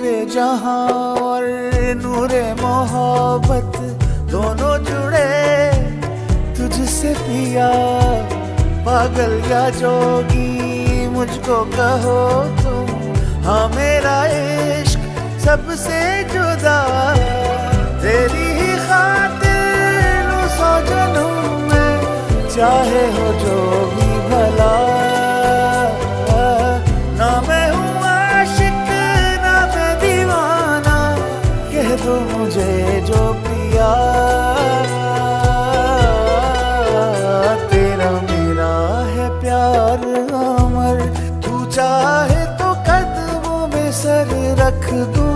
नूरे जहां और नूरे मोहब्बत दोनों जुड़े तुझसे पिया। पागल या जोगी मुझको कहो तुम, हाँ मेरा इश्क सबसे जुदा। तेरी ही खातिर लो 100 जन्म में, चाहे हो जो भी भला। ना मैं हूँ आशिक ना मैं दीवाना, कह दो मुझे जो पिया। तेरा मेरा है प्यार अमर, तू चाहे तो कदमों में सर रख दूं।